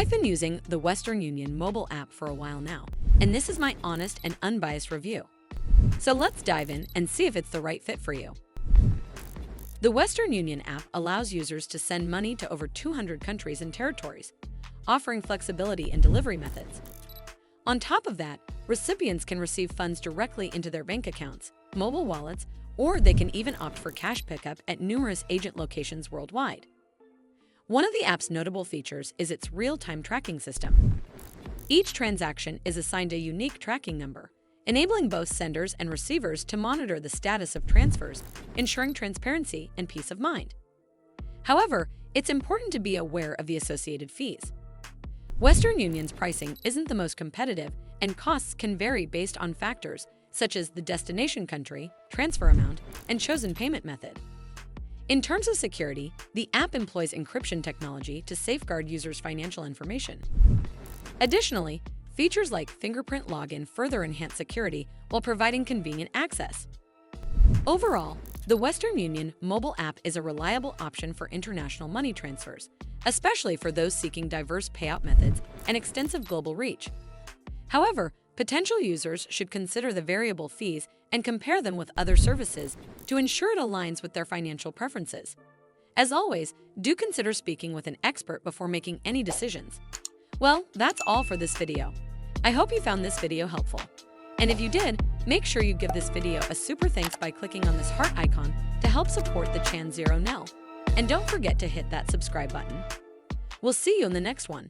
I've been using the Western Union mobile app for a while now, and this is my honest and unbiased review. So let's dive in and see if it's the right fit for you. The Western Union app allows users to send money to over 200 countries and territories, offering flexibility in delivery methods. On top of that, recipients can receive funds directly into their bank accounts, mobile wallets, or they can even opt for cash pickup at numerous agent locations worldwide. One of the app's notable features is its real-time tracking system. Each transaction is assigned a unique tracking number, enabling both senders and receivers to monitor the status of transfers, ensuring transparency and peace of mind. However, it's important to be aware of the associated fees. Western Union's pricing isn't the most competitive, and costs can vary based on factors such as the destination country, transfer amount, and chosen payment method. In terms of security, the app employs encryption technology to safeguard users' financial information. Additionally, features like fingerprint login further enhance security while providing convenient access. Overall, the Western Union mobile app is a reliable option for international money transfers, especially for those seeking diverse payout methods and extensive global reach. However, potential users should consider the variable fees and compare them with other services to ensure it aligns with their financial preferences. As always, do consider speaking with an expert before making any decisions. Well, that's all for this video. I hope you found this video helpful. And if you did, make sure you give this video a super thanks by clicking on this heart icon to help support the Chan Zero Nell. And don't forget to hit that subscribe button. We'll see you in the next one.